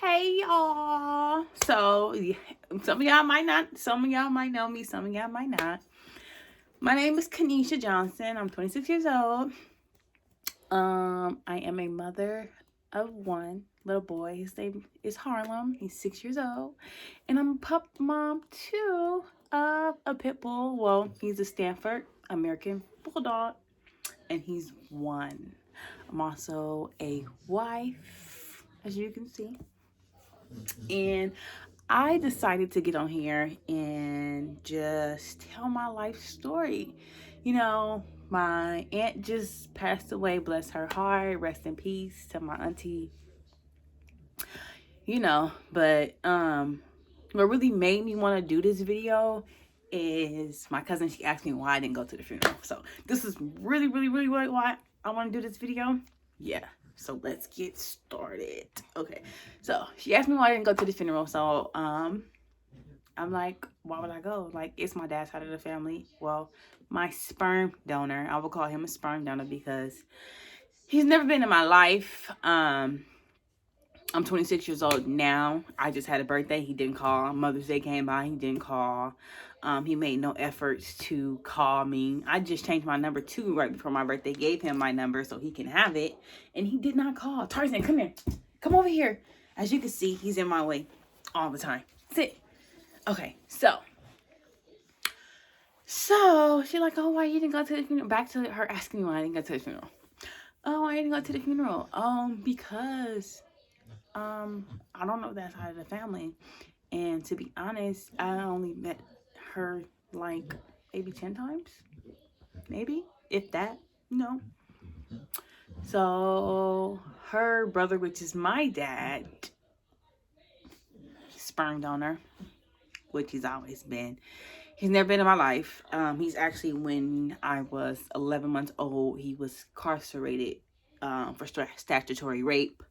Hey y'all. So some of y'all might not, some of y'all might know me, some of y'all might not. My name is Keinisha Johnson. I'm 26 years old. I am a mother of one little boy. His name is Harlem. He's 6 years old. And I'm a pup mom too of a pit bull. Well, he's a Stanford American Bulldog. And he's one. I'm also a wife, as you can see. And I decided to get on here and just tell my life story. You know, my aunt just passed away, bless her heart, rest in peace to my auntie. What really made me want to do this video is my cousin. She asked me why I didn't go to the funeral. So this is really why I want to do this video. Yeah. So let's get started. Okay. So she asked me why I didn't go to the funeral. So I'm like, why would I go? Like, it's my dad's side of the family. Well, my sperm donor, I will call him a sperm donor because he's never been in my life. I'm 26 years old now. I just had a birthday. He didn't call. Mother's Day came by. He didn't call. He made no efforts to call me. I just changed my number too right before my birthday. Gave him my number so he can have it. And he did not call. Tarzan, come here. Come over here. As you can see, he's in my way all the time. Sit. Okay, so she's like, oh, why you didn't go to the funeral? Back to her asking me why I didn't go to the funeral. Oh, I didn't go to the funeral. Because I don't know that side of the family. And to be honest, I only met her like maybe 10 times. Maybe, if that, no. So her brother, which is my dad, sperm donor, which he's always been. He's never been in my life. He's actually, when I was 11 months old, he was incarcerated for statutory rape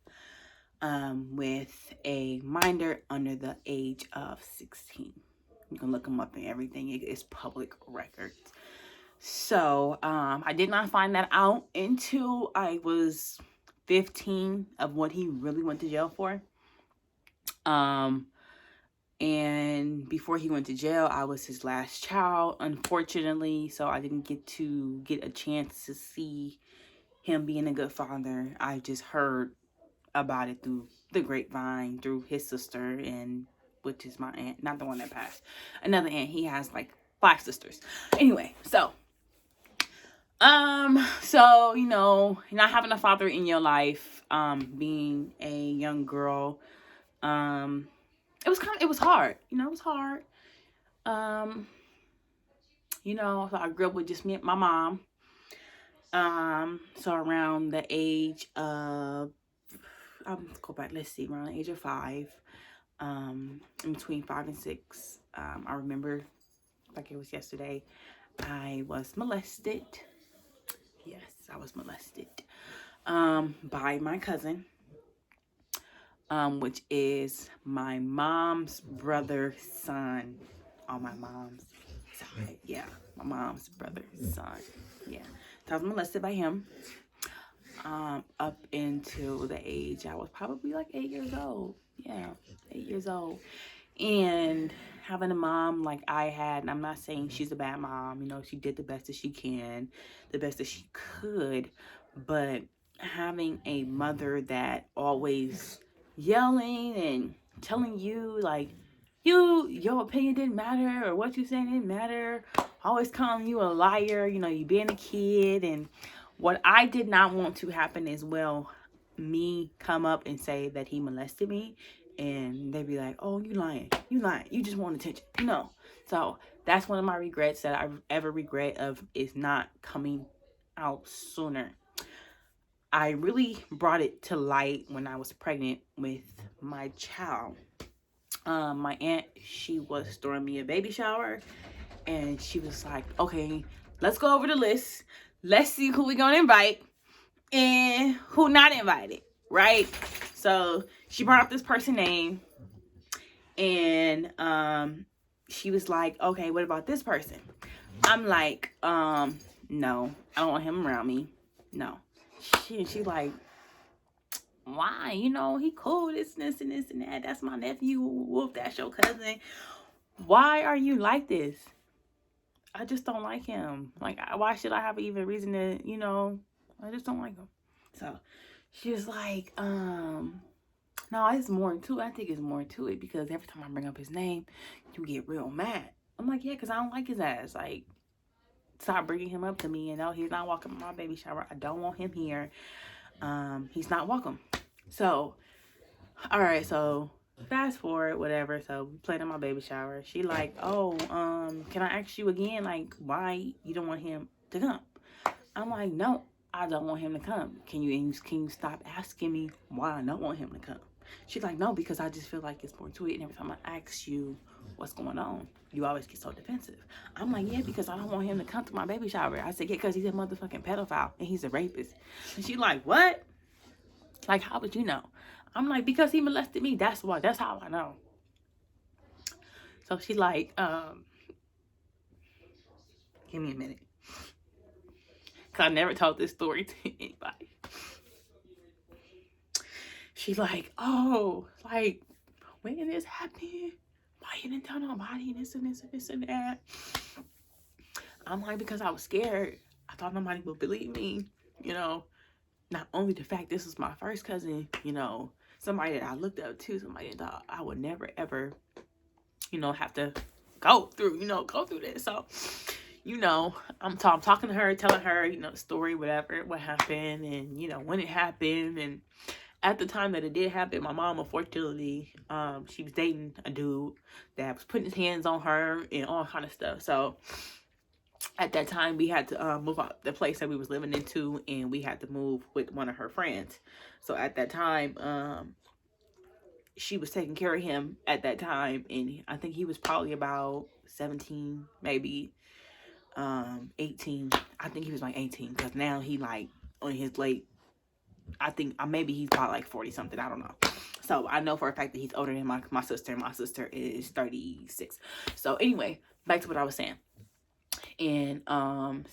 with a minor under the age of 16. You can look him up and everything. It is public records. So I did not find that out until I was 15 of what he really went to jail for. And before he went to jail, I was his last child, unfortunately. So I didn't get a chance to see him being a good father. I just heard about it through the grapevine, through his sister, and which is my aunt, not the one that passed. Another aunt. He has like 5 sisters. Anyway, so you know, not having a father in your life, being a young girl, it was hard. You know, it was hard. You know, so I grew up with just me and my mom. So around the age of, let's see, around the age of 5, in between 5 and 6, I remember like it was yesterday, I was molested. Yes, I was molested, by my cousin, which is my mom's brother's son on my mom's side. Yeah, my mom's brother's son. Yeah, so I was molested by him up until the age I was probably like 8 years old. Yeah, 8 years old. And having a mom like I had, and I'm not saying she's a bad mom, you know, she did the best that she can, the best that she could, but having a mother that always yelling and telling you like your opinion didn't matter, or what you saying didn't matter, always calling you a liar, you know, you being a kid. And what I did not want to happen as well, me come up and say that he molested me, and they'd be like, oh, you lying, you just want attention, you know. So that's one of my regrets that I ever regret of, is not coming out sooner. I really brought it to light when I was pregnant with my child. My aunt, she was throwing me a baby shower, and she was like, okay, let's go over the list, let's see who we gonna invite and who not invited, right? So she brought up this person name, and she was like, okay, what about this person? I'm like, no, I don't want him around me. No. She like, why? You know, he cool, this, and this, and that. That's my nephew. Whoop, that's your cousin. Why are you like this? I just don't like him. Like, why should I have even reason to, you know, I just don't like him. So she was like, no, it's more to it. I think it's more to it because every time I bring up his name, you get real mad. I'm like, yeah, because I don't like his ass. Like, stop bringing him up to me. You know, he's not welcome in my baby shower. I don't want him here. He's not welcome. So, all right, so fast forward, whatever. So we played in my baby shower. She like, oh, can I ask you again, like, why you don't want him to come? I'm like, no, I don't want him to come. Can you stop asking me why I don't want him to come? She's like, no, because I just feel like it's more to it. And every time I ask you what's going on, you always get so defensive. I'm like, yeah, because I don't want him to come to my baby shower. I said, yeah, because he's a motherfucking pedophile and he's a rapist. And she's like, what? Like, how would you know? I'm like, because he molested me. That's why. That's how I know. So she like, give me a minute. Because I never told this story to anybody. She like, oh, like, when did this happen? Why you didn't tell nobody this and this and this and that? I'm like, because I was scared. I thought nobody would believe me. You know, not only the fact this was my first cousin, you know, somebody that I looked up to, somebody that thought I would never, ever, you know, have to go through this. So, you know, I'm talking to her, telling her, you know, the story, whatever, what happened, and, you know, when it happened. And at the time that it did happen, my mom, unfortunately, she was dating a dude that was putting his hands on her and all kind of stuff. So at that time, we had to move out the place that we was living into, and we had to move with one of her friends. So at that time, she was taking care of him at that time, and I think he was probably about 17, maybe 18. I think he was like 18, because now he like on his late, I think maybe he's probably like 40 something, I don't know. So I know for a fact that he's older than my sister. My sister is 36. So anyway, back to what I was saying. And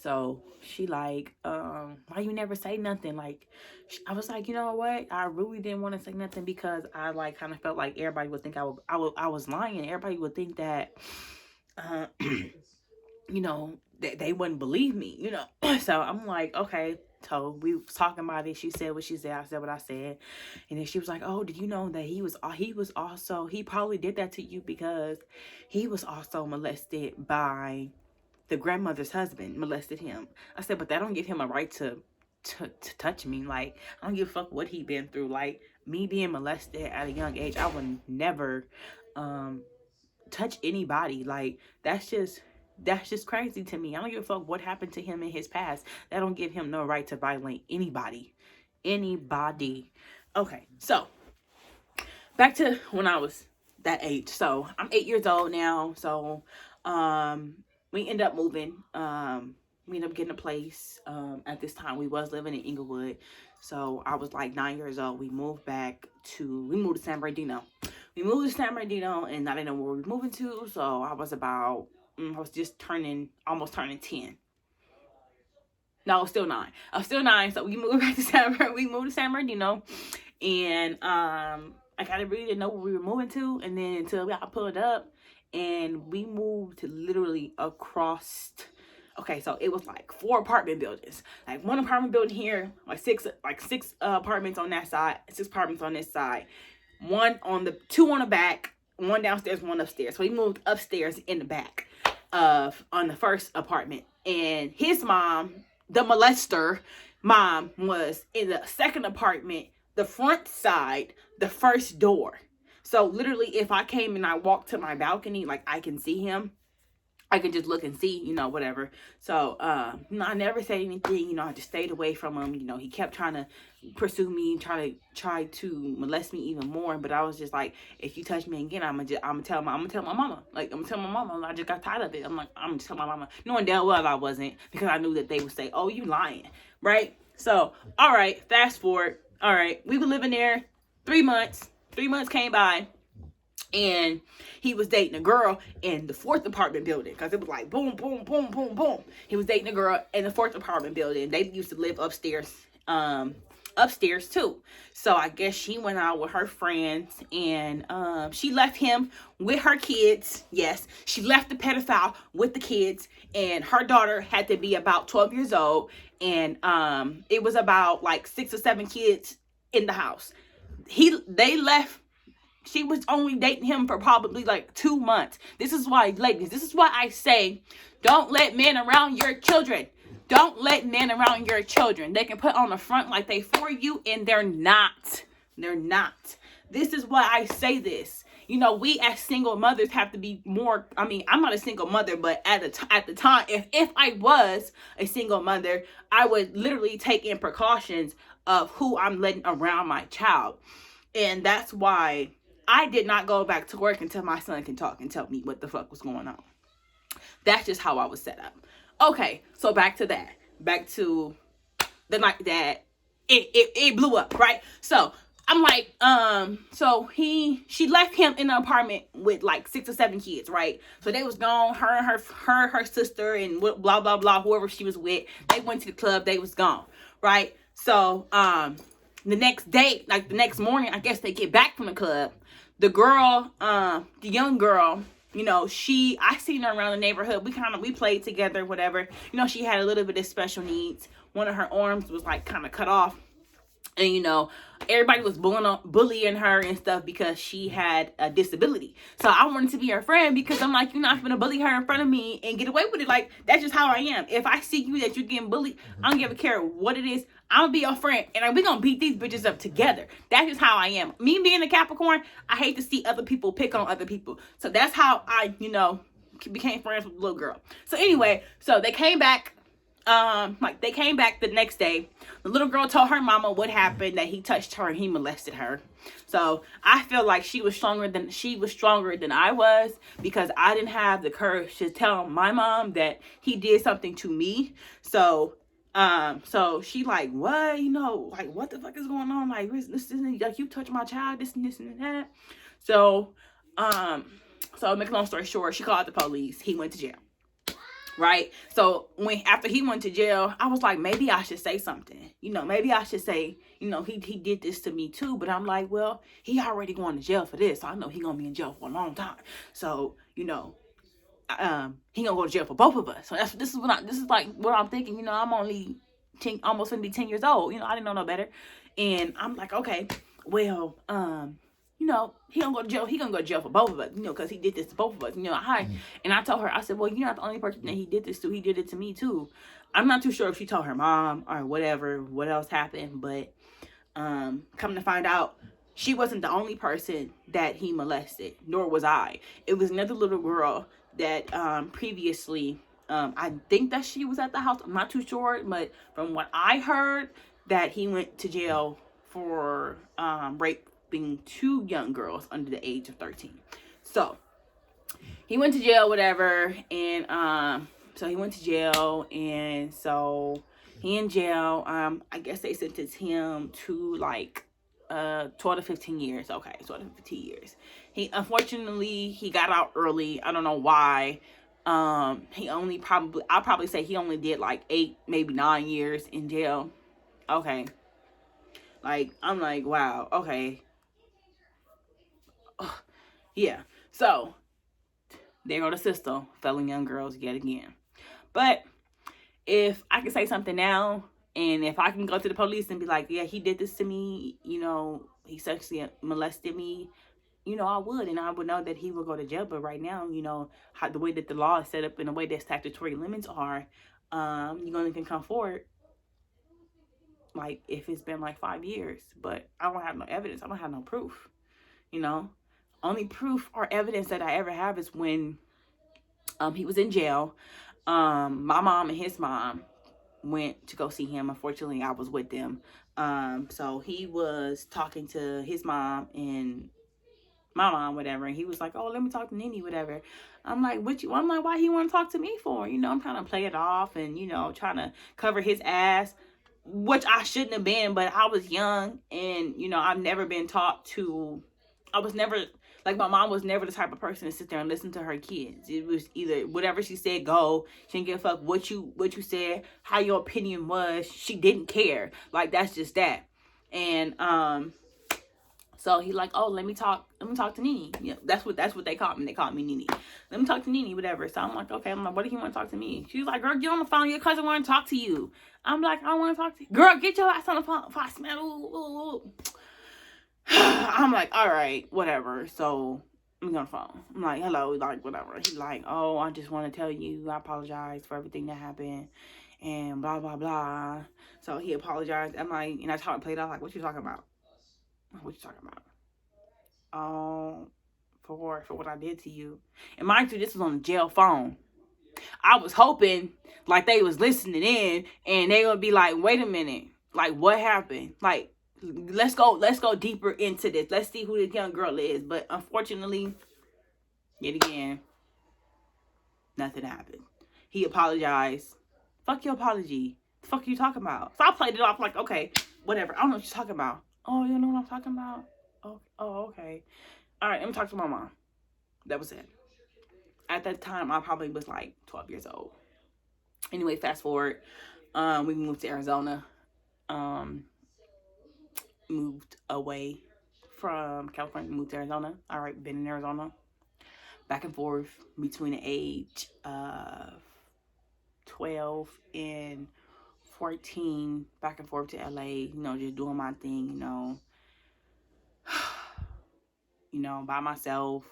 so she like, why you never say nothing? Like, I was like, you know what, I really didn't want to say nothing because I like kind of felt like everybody would think I was lying. Everybody would think that you know, they wouldn't believe me, you know. So I'm like, okay. So we was talking about it. She said what she said. I said what I said. And then she was like, oh, did you know that he probably did that to you because he was also molested by the grandmother's husband, molested him. I said, but that don't give him a right to touch me. Like, I don't give a fuck what he been through. Like, me being molested at a young age, I would never touch anybody. Like, that's just crazy to me. I don't give a fuck what happened to him in his past. That don't give him no right to violate anybody. Okay, so back to when I was that age. So I'm 8 years old now. So we end up moving. We ended up getting a place. At this time we was living in Inglewood. So I was like 9 years old. We moved to San Bernardino. We moved to San Bernardino, and I didn't know where we were moving to. So I was almost turning 10. No, I was still 9. I was still 9. So we moved to San Bernardino. And I kind of really didn't know where we were moving to. And then until I pulled up, and we moved literally across. Okay, so it was like 4 apartment buildings. Like 1 apartment building here, like six apartments on that side, 6 apartments on this side. 2 on the back, 1 downstairs, 1 upstairs. So we moved upstairs in the back on the first apartment. And his mom, the molester mom, was in the second apartment, the front side, the first door. So literally, if I came and I walked to my balcony, like, I can see him. I could just look and see, you know, whatever. So, I never said anything, you know, I just stayed away from him. You know, he kept trying to pursue me, try to molest me even more. But I was just like, if you touch me again, I'm gonna tell my mama. Like, I'm gonna tell my mama. I just got tired of it. I'm like, I'm gonna tell my mama. Knowing damn well I wasn't, because I knew that they would say, oh, you lying, right? So, all right, fast forward. All right, we were living there 3 months. 3 months came by. And he was dating a girl in the 4th apartment building, because it was like boom, boom, boom, boom, boom. He was dating a girl in the 4th apartment building. They used to live upstairs upstairs too. So I guess she went out with her friends, and she left him with her kids. Yes, she left the pedophile with the kids, and her daughter had to be about 12 years old, and it was about like 6 or 7 kids in the house. They left. She was only dating him for probably like 2 months. This is why, ladies, this is why I say, don't let men around your children. Don't let men around your children. They can put on the front like they for you, and they're not. They're not. This is why I say this. You know, we as single mothers have to be more. I mean, I'm not a single mother, but at the time, if I was a single mother, I would literally take in precautions of who I'm letting around my child. And that's why I did not go back to work until my son can talk and tell me what the fuck was going on. That's just how I was set up. Okay, so back to that. Back to the night that it blew up, right? So I'm like, so she left him in the apartment with like 6 or 7 kids, right? So they was gone, her sister, and blah blah blah, whoever she was with. They went to the club, they was gone, right? So the next day, like the next morning, I guess they get back from the club. The girl, the young girl, you know, I seen her around the neighborhood. We played together, whatever. You know, she had a little bit of special needs. One of her arms was like kind of cut off. And, you know, everybody was bullying her and stuff because she had a disability. So I wanted to be her friend because I'm like, you're not going to bully her in front of me and get away with it. Like, that's just how I am. If I see you that you're getting bullied, I don't give a care what it is. I'm going to be your friend, and we're going to beat these bitches up together. That's just how I am. Me being a Capricorn, I hate to see other people pick on other people. So that's how I, you know, became friends with the little girl. So anyway, so they came back. They came back the next day. The little girl told her mama what happened, that he touched her and he molested her. So I feel like she was stronger than I was, because I didn't have the courage to tell my mom that he did something to me. So she like, what, you know, like, what the fuck is going on? Like, this isn't like, you touch my child, this and that. So make a long story short, she called the police. He went to jail. Right? So after he went to jail, I was like, maybe I should say something. You know, maybe I should say, you know, he did this to me too. But I'm like, well, he already going to jail for this. So I know he gonna be in jail for a long time. So, you know, he gonna go to jail for both of us. So this is like what I'm thinking. You know, I'm only almost gonna be 10 years old. You know, I didn't know no better. And I'm like, okay, well, you know, he gonna go to jail. He gonna go to jail for both of us, you know, because he did this to both of us, you know. And I told her, I said, well, you're not the only person that he did this to. He did it to me too. I'm not too sure if she told her mom or whatever, what else happened, but come to find out, she wasn't the only person that he molested, nor was I. It was another little girl that previously, I think that she was at the house. I'm not too sure, but from what I heard, that he went to jail for raping 2 young girls under the age of 13. So he went to jail, whatever, and so he went to jail, and so he in jail. I guess they sentenced him to like 12 to 15 years. Okay, 12 to 15 years. He got out early. I don't know why. I'll probably say he only did like 8, maybe 9 years in jail. Okay. Like, I'm like, wow, okay. Ugh. Yeah. So, there go the system, failing young girls yet again. But if I can say something now, and if I can go to the police and be like, yeah, he did this to me, you know, he sexually molested me, you know, I would, and I would know that he would go to jail. But right now, you know, the way that the law is set up and the way that statutory limits are, you only can come forward like if it's been like 5 years. But I don't have no evidence. I don't have no proof, you know. Only proof or evidence that I ever have is when he was in jail. My mom and his mom went to go see him. Unfortunately, I was with them. So he was talking to his mom and my mom, whatever, and he was like, oh, let me talk to Nene, whatever. I'm like, I'm like, why he want to talk to me for? You know, I'm trying to play it off and, you know, trying to cover his ass, which I shouldn't have been, but I was young, and, you know, I've never been taught to, I was never, like, my mom was never the type of person to sit there and listen to her kids. It was either whatever she said, go. She didn't give a fuck what you said, how your opinion was. She didn't care. Like, that's just that. And so he like, oh, let me talk to Nene. Yeah, that's what they called me. They called me Nene. Let me talk to Nene, whatever. So I'm like, okay. I'm like, what do you want to talk to me? She's like, girl, get on the phone. Your cousin want to talk to you. I'm like, I want to talk to you. Girl, get your ass on the phone. If I smell, ooh. I'm like, all right, whatever. So I'm on the phone. I'm like, hello, like, whatever. He's like, oh, I just want to tell you, I apologize for everything that happened, and blah, blah, blah. So he apologized. I'm like, and that's how it played out. Like, what you talking about? What you talking about? For what I did to you. And mind you, this was on the jail phone. I was hoping, like, they was listening in, and they would be like, wait a minute. Like, what happened? Like, let's go deeper into this. Let's see who this young girl is. But unfortunately, yet again, nothing happened. He apologized. Fuck your apology. The fuck are you talking about? So I played it off like, okay, whatever. I don't know what you're talking about. Oh, you know what I'm talking about? Oh, okay. All right, let me talk to my mom. That was it. At that time, I probably was like 12 years old. Anyway, fast forward. We moved to Arizona. Moved away from California, moved to Arizona. All right, been in Arizona. Back and forth between the age of 12 and 14. Back and forth to LA, you know, just doing my thing, you know, by myself,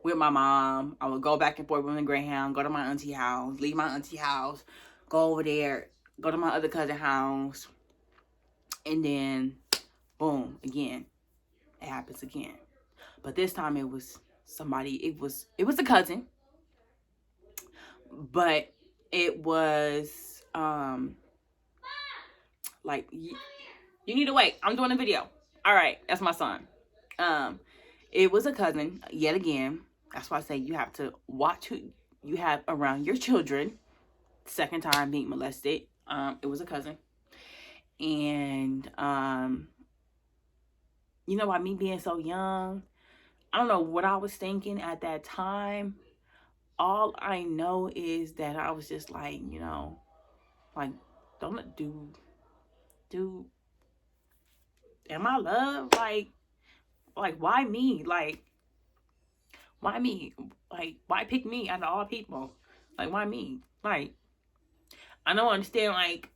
with my mom. I would go back and forth with the Greyhound, go to my auntie house, leave my auntie house, go over there, go to my other cousin house, and then, boom, again, it happens again. But this time it was somebody, it was a cousin, but it was, like, you need to wait, I'm doing a video. All right, that's my son. It was a cousin, yet again. That's why I say you have to watch who you have around your children. Second time being molested. It was a cousin. And, you know, by me being so young, I don't know what I was thinking at that time. All I know is that I was just like, you know, like, don't do, am I loved? Like, why me? Like, why me? Like, why pick me out of all people? Like, why me? Like, I don't understand, like,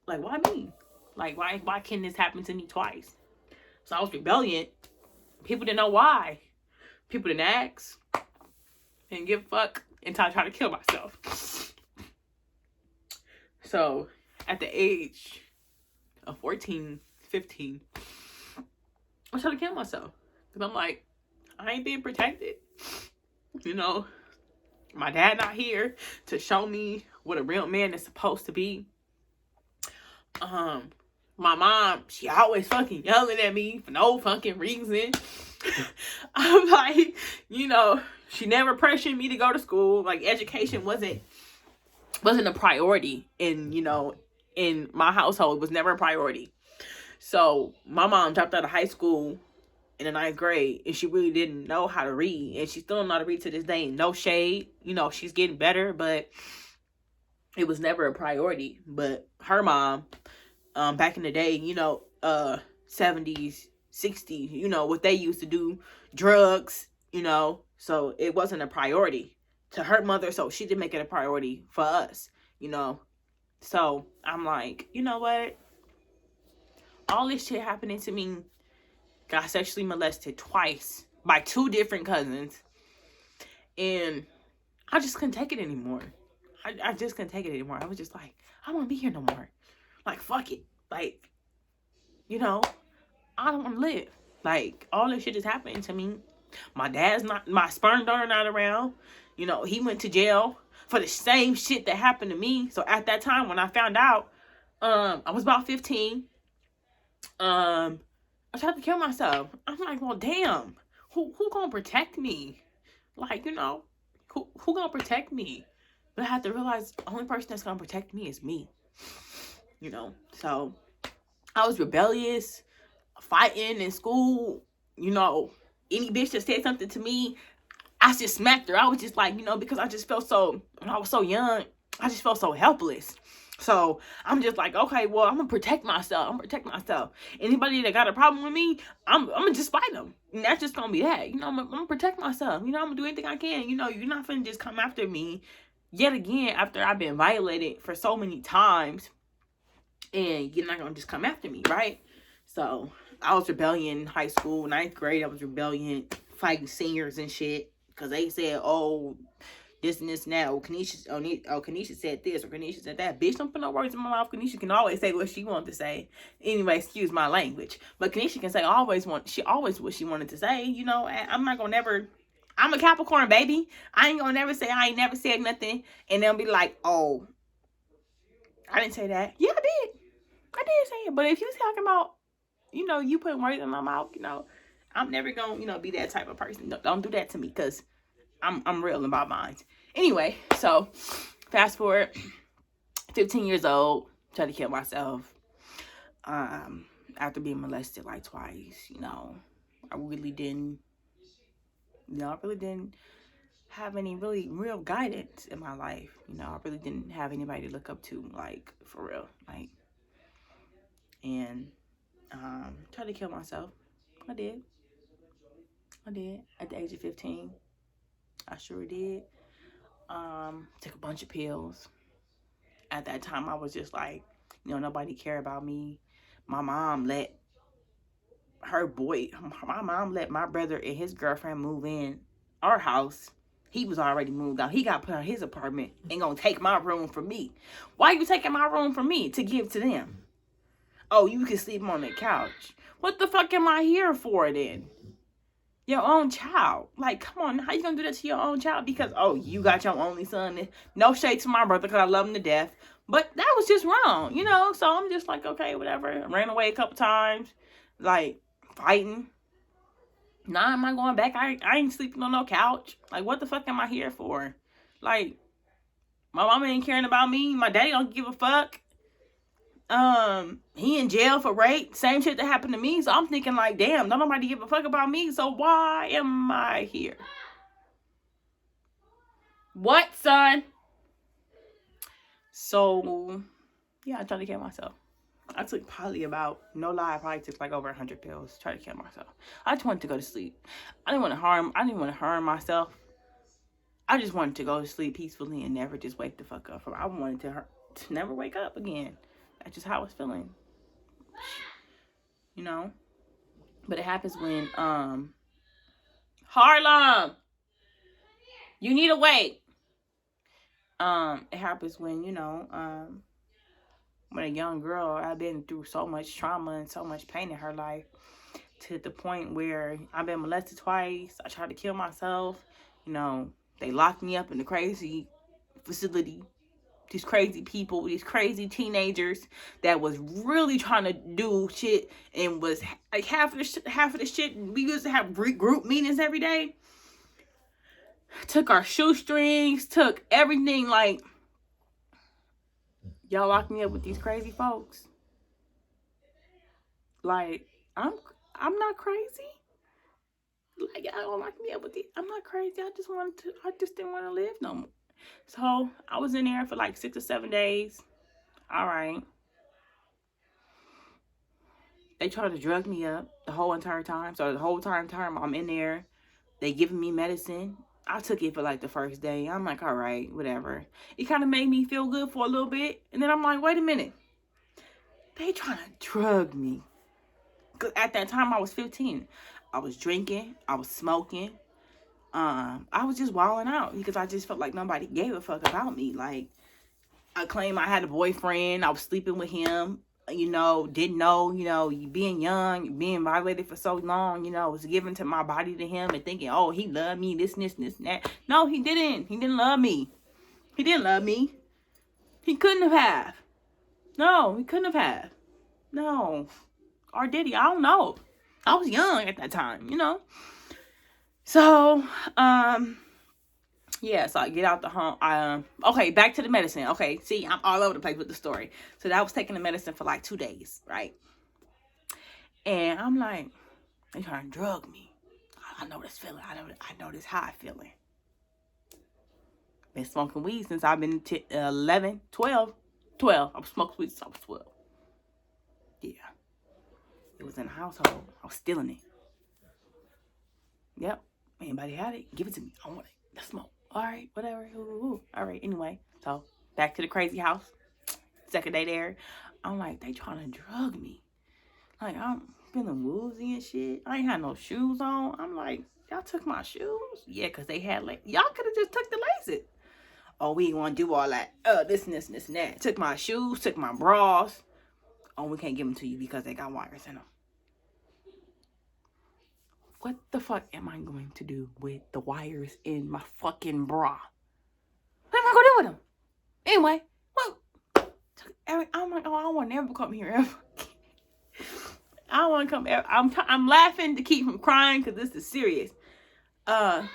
why me? Like, why can this happen to me twice? So I was rebellious. People didn't know why. People didn't ask. Didn't give a fuck until I tried to kill myself. So, at the age of 14, 15, I tried to kill myself. Because I'm like, I ain't being protected. You know, my dad not here to show me what a real man is supposed to be. My mom, she always fucking yelling at me for no fucking reason. I'm like, you know, she never pressured me to go to school. Like, education wasn't a priority in, you know, in my household. It was never a priority. So my mom dropped out of high school in the 9th grade, and she really didn't know how to read, and she still don't know how to read to this day. No shade, you know, she's getting better, but it was never a priority. But her mom, back in the day, you know, 70s, 60s, you know, what they used to do, drugs, you know, so it wasn't a priority to her mother, so she didn't make it a priority for us, you know. So I'm like, you know what? All this shit happening to me, got sexually molested twice by 2 different cousins, and I just couldn't take it anymore. I just couldn't take it anymore. I was just like, I don't want to be here no more. Like, fuck it. Like, you know, I don't want to live. Like, all this shit is happening to me. My dad's not, my sperm donor not around. You know, he went to jail for the same shit that happened to me. So at that time, when I found out, I was about 15. I tried to kill myself. I'm like, well, damn, who gonna protect me? Like, you know, who gonna protect me? But I had to realize the only person that's gonna protect me is me. You know, so I was rebellious, fighting in school. You know, any bitch that said something to me, I just smacked her. I was just like, you know, because I just felt so, when I was so young, I just felt so helpless. So I'm just like, okay, well, I'm gonna protect myself. Anybody that got a problem with me, I'm gonna just fight them. And that's just gonna be that. I'm gonna protect myself. I'm gonna do anything I can. You're not finna just come after me yet again after I've been violated for so many times, and you're not gonna just come after me, right? So I was rebellion in high school, 9th grade. I was rebellion, fighting seniors and shit, because they said, oh, this and this and that. Keinisha said this, or Keinisha said that. Bitch, don't put no words in my mouth. Keinisha can always say what she wanted to say. Anyway, excuse my language. But Keinisha can say she always what she wanted to say. I'm not gonna never. I'm a Capricorn, baby. I ain't gonna never say I ain't never said nothing, and they'll be like, oh, I didn't say that. Yeah, I did. I did say it. But if you talking about, you putting words in my mouth, I'm never gonna, be that type of person. Don't do that to me, because I'm real about mine. Anyway, so fast forward, 15 years old, tried to kill myself. After being molested like twice, I really didn't have any really real guidance in my life. I really didn't have anybody to look up to, like, for real, like, and tried to kill myself. I did at the age of 15. I sure did. Took a bunch of pills. At that time, I was just like, nobody cared about me. My mom let my brother and his girlfriend move in our house. He was already moved out. He got put out his apartment and gonna take my room from me. Why you taking my room from me to give to them? Oh, you can sleep on the couch. What the fuck am I here for then? Your own child. Like, come on, how you gonna do that to your own child? Because, oh, you got your only son. No shade to my brother, because I love him to death. But that was just wrong, So I'm just like, okay, whatever. I ran away a couple times. Like, fighting. Nah, I'm not going back. I ain't sleeping on no couch. Like, what the fuck am I here for? Like, my mama ain't caring about me. My daddy don't give a fuck. He in jail for rape. Same shit that happened to me. So I'm thinking like, damn, don't nobody give a fuck about me. So why am I here? What, son? So, yeah, I tried to kill myself. I took probably about, no lie, I probably took like over 100 pills to try to kill myself. I just wanted to go to sleep. I didn't want to harm myself. I just wanted to go to sleep peacefully and never just wake the fuck up. I wanted to never wake up again. That's just how I was feeling. But it happens when, Harlem, you need to wait. It happens when, when a young girl, I've been through so much trauma and so much pain in her life, to the point where I've been molested twice. I tried to kill myself. They locked me up in a crazy facility. These crazy people, these crazy teenagers that was really trying to do shit, and was like half of the shit. We used to have group meetings every day. Took our shoestrings, took everything. Like, y'all locked me up with these crazy folks. Like, I'm not crazy. Like, y'all don't lock me up with these. I'm not crazy. I just didn't want to live no more. So I was in there for like 6 or 7 days. All right. They tried to drug me up the whole entire time. So the whole time I'm in there, they giving me medicine. I took it for like the first day. I'm like, all right, whatever. It kind of made me feel good for a little bit. And then I'm like, wait a minute. They trying to drug me. Because at that time I was 15. I was drinking. I was smoking. I was just wilding out because I just felt like nobody gave a fuck about me. Like, I claimed I had a boyfriend. I was sleeping with him. Didn't know, being young, being violated for so long, was given to my body to him and thinking, oh, he loved me, this and that. No, he didn't. He didn't love me. He didn't love me. He couldn't have. No, he couldn't have. No. Or did he? I don't know. I was young at that time, So, yeah, so I get out the home. Okay, back to the medicine. Okay, see, I'm all over the place with the story. So I was taking the medicine for like 2 days, right? And I'm like, they trying to drug me. I know this feeling. I know this high feeling. Been smoking weed since I've been 11, 12. 12. I was smoking weed since I was 12. Yeah. It was in the household. I was stealing it. Yep. Anybody had it? Give it to me. I want it. Let's smoke. All right. Whatever. Ooh. All right. Anyway. So, back to the crazy house. Second day there. I'm like, they trying to drug me. Like, I'm feeling woozy and shit. I ain't had no shoes on. I'm like, y'all took my shoes? Yeah, because they had, like, y'all could have just took the laces. Oh, we ain't want to do all that. This and this and this and that. Took my shoes, took my bras. Oh, we can't give them to you because they got wires in them. What the fuck am I going to do with the wires in my fucking bra? What am I going to do with them? Anyway, well, I'm like, oh, I don't want to never come here ever. I don't want to come ever. I'm laughing to keep from crying because this is serious. I'm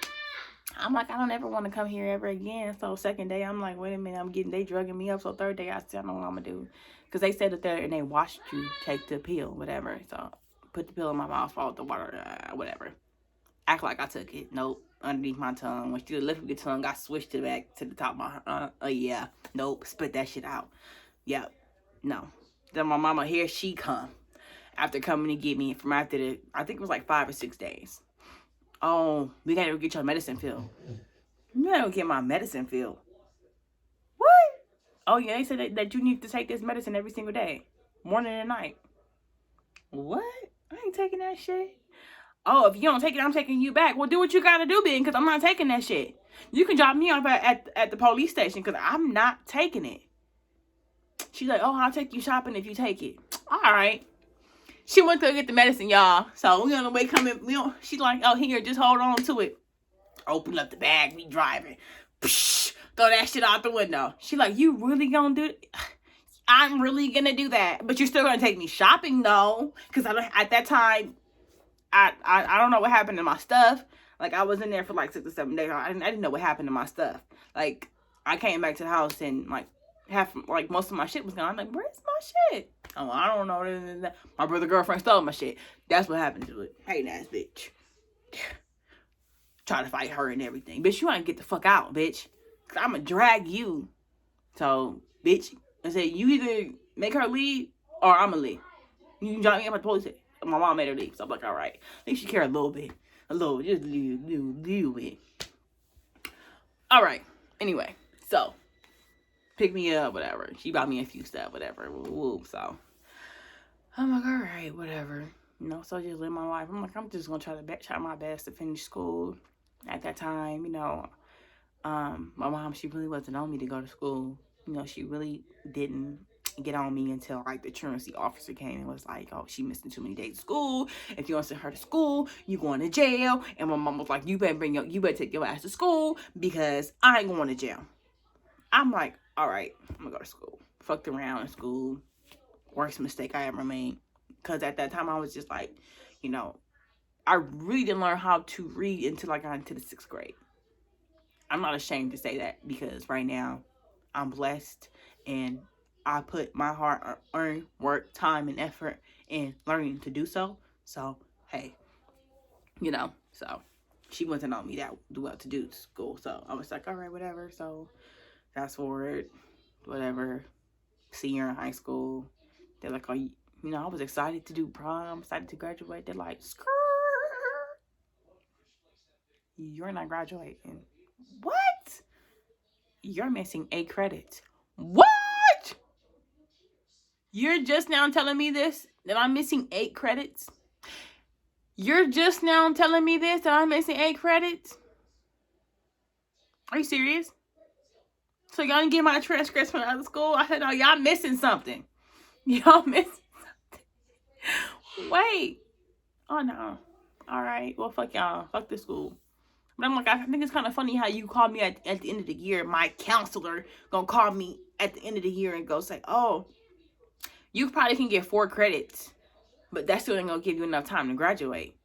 like, I don't ever want to come here ever again. So second day, I'm like, wait a minute, they drugging me up. So third day, I said, I know what I'm going to do. Because they said that and they watched you take the pill, whatever. So put the pill in my mouth, followed the water, whatever. Act like I took it. Nope. Underneath my tongue. When she lifted the tongue, I switched it back to the top of my, yeah. Nope. Spit that shit out. Yep. No. Then my mama, here she come. After coming to get me from after I think it was like 5 or 6 days. Oh, we gotta go get your medicine filled. You gotta go get my medicine filled. What? Oh, yeah, they said that you need to take this medicine every single day. Morning and night. What? I ain't taking that shit. Oh, if you don't take it, I'm taking you back. Well, do what you gotta do, Ben, because I'm not taking that shit. You can drop me off at the police station, because I'm not taking it. She's like, oh, I'll take you shopping if you take it. All right. She went to go get the medicine, y'all. So we on the way coming. She's like, oh, here, just hold on to it. Open up the bag. We driving. Psh, throw that shit out the window. She like, you really gonna do it? I'm really gonna do that. But you're still gonna take me shopping though, because at that time, I don't know what happened to my stuff. Like I was in there for like 6 or 7 days. I didn't know what happened to my stuff. Like I came back to the house and like most of my shit was gone. I'm like, where's my shit? Oh, I don't know. My brother girlfriend stole my shit. That's what happened to it. Hating ass bitch. Try to fight her and everything. Bitch, you ain't get the fuck out, bitch. Cause I'ma drag you. So, bitch, I said, you either make her leave or I'ma leave. You can drop me up at the police. My mom made her leave. So I'm like, all right. I think she care a little bit. Just a little bit. All right. Anyway, so pick me up, whatever. She bought me a few stuff, whatever. Woo, so I'm like, all right, whatever. So just live my life. I'm like, I'm just gonna try my best to finish school. At that time, my mom, she really wasn't on me to go to school. She really didn't get on me until like the truancy officer came and was like, oh, she missing too many days of school. If you don't send her to school, you going to jail. And my mom was like, you better take your ass to school because I ain't going to jail. I'm like, all right, I'm gonna go to school. Fucked around in school. Worst mistake I ever made. Because at that time, I was just like, I really didn't learn how to read until I got into the 6th grade. I'm not ashamed to say that because right now, I'm blessed and I put my hard-earned work, time, and effort in learning to do so. So, hey, so she wasn't on me that well to do school. So I was like, all right, whatever. So fast forward, whatever, senior in high school. They're like, oh, I was excited to do prom, excited to graduate. They're like, skirt. You're not graduating. What? You're missing 8 credits. What? You're just now telling me this? That I'm missing 8 credits? You're just now telling me this? That I'm missing 8 credits? Are you serious? So y'all didn't get my transcripts from out of school? I said, no, y'all missing something. Y'all missing something. Wait. Oh, no. All right. Well, fuck y'all. Fuck this school. But I'm like, I think it's kind of funny how you call me at the end of the year. My counselor gonna call me at the end of the year and go say, oh, you probably can get 4 credits, but that still ain't gonna give you enough time to graduate.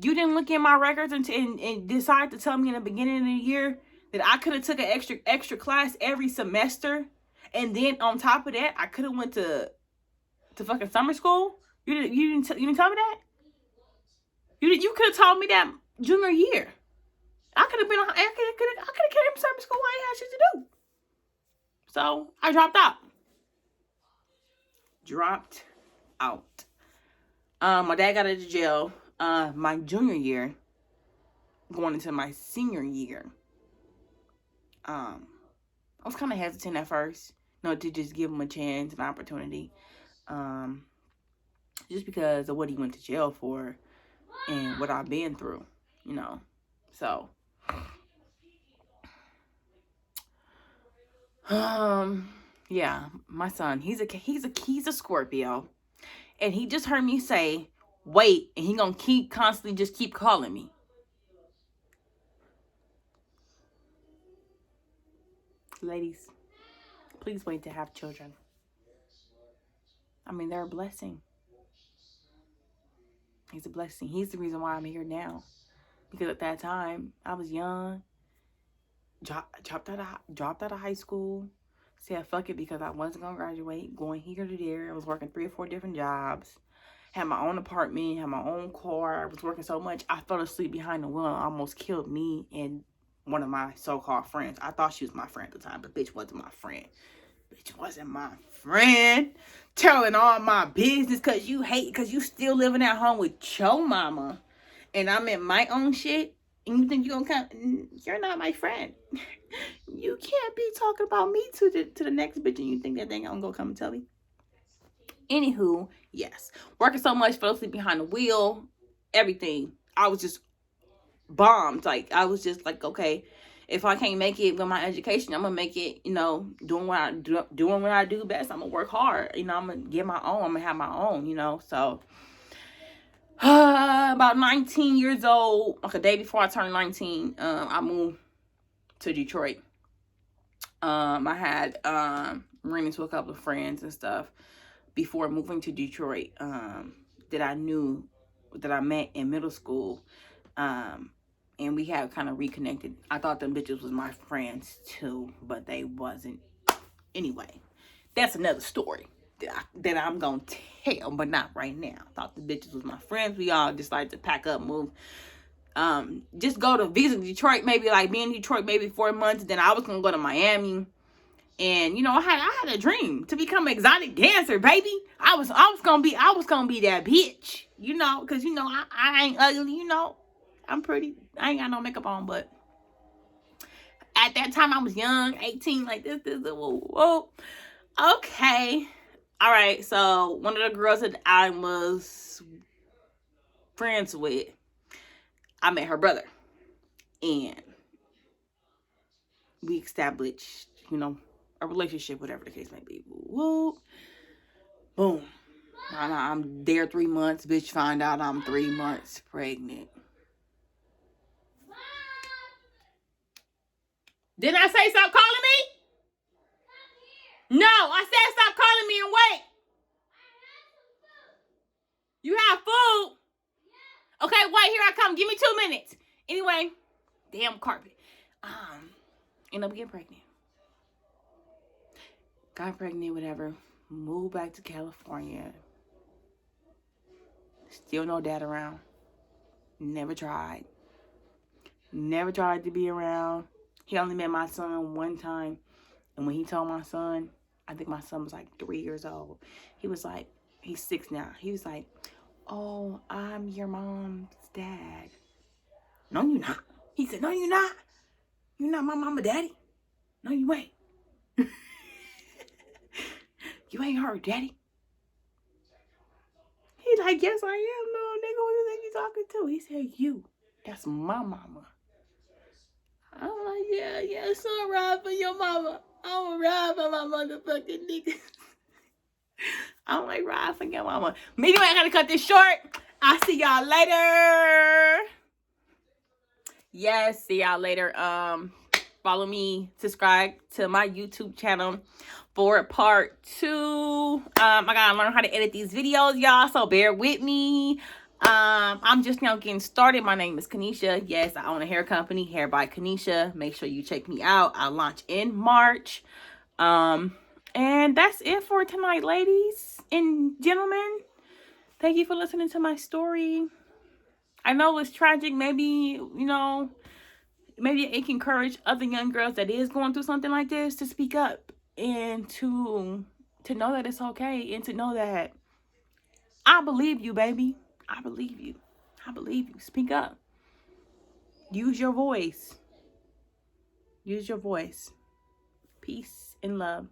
You didn't look at my records and decide to tell me in the beginning of the year that I could have took an extra class every semester, and then on top of that, I could have went to fucking summer school. You didn't tell me that. You could have told me that junior year. I could have came to summer school. I ain't had shit to do. So I dropped out. My dad got out of jail my junior year, going into my senior year. I was kind of hesitant at first, to just give him a chance, an opportunity. Just because of what he went to jail for and what I've been through, So, yeah, my son, he's a Scorpio, and he just heard me say, wait, and he gonna constantly keep calling me. Ladies, please wait to have children. I mean, they're a blessing. He's a blessing. He's the reason why I'm here now. Because at that time, I was young, dropped out of high school, said fuck it because I wasn't going to graduate, going here to there. I was working 3 or 4 different jobs, had my own apartment, had my own car. I was working so much, I fell asleep behind the wheel and almost killed me and one of my so-called friends. I thought she was my friend at the time, but bitch wasn't my friend. Bitch wasn't my friend. Telling all my business because you still living at home with your mama. And I'm in my own shit. And you think you're gonna come? You're not my friend. You can't be talking about me to the next bitch and you think that they gonna go come and tell me. Anywho, yes. Working so much, fell asleep behind the wheel, everything. I was just bombed. Like, I was just like, okay, if I can't make it with my education, I'm gonna make it, doing what I do best. I'm gonna work hard. I'm gonna get my own. I'm gonna have my own, So about 19 years old, like a day before I turned 19, I moved to Detroit. I had ran into a couple of friends and stuff before moving to Detroit that I met in middle school. And we have kind of reconnected. I thought them bitches was my friends too, but they wasn't. Anyway, that's another story that I'm going to tell, but not right now. I thought the bitches was my friends. We all decided to pack up, move. Just go to visit Detroit, maybe like be in Detroit maybe 4 months. Then I was going to go to Miami. And, I had a dream to become an exotic dancer, baby. I was going to be that bitch, because, I ain't ugly, I'm pretty. I ain't got no makeup on, but at that time I was young, 18, like this, whoa. Okay. All right. So one of the girls that I was friends with, I met her brother, and we established, a relationship, whatever the case may be. Whoa. Boom. I'm there 3 months. Bitch, find out I'm 3 months pregnant. Didn't I say stop calling me? No, I said stop calling me and wait. You have food? Okay, wait, here I come. Give me 2 minutes. Anyway, damn carpet. End up getting pregnant. Got pregnant, whatever. Moved back to California. Still no dad around. Never tried to be around. He only met my son one time. And when he told my son, I think my son was like 3 years old. He was like, he's 6 now. He was like, oh, I'm your mom's dad. No, you're not. He said, no, you're not. You're not my mama daddy. No, you ain't. You ain't her daddy. He's like, yes, I am. No, nigga, who you think you talking to? He said, you. That's my mama. I'm like, yeah, so ride for your mama. I'm gonna ride for my motherfucking nigga. I'm like, ride for your mama. Anyway, I gotta cut this short. I'll see y'all later. Yes, see y'all later. Follow me, subscribe to my YouTube channel for part 2. I gotta learn how to edit these videos, y'all, so bear with me. I'm just now getting started. My name is Keinisha. Yes, I own a hair company, Hair by Keinisha. Make sure you check me out. I launch in March. And that's it for tonight, ladies and gentlemen. Thank you for listening to my story. I know it's tragic. Maybe, maybe it can encourage other young girls that is going through something like this to speak up. and to know that it's okay, and to know that I believe you, baby. I believe you. I believe you. Speak up. Use your voice. Use your voice. Peace and love.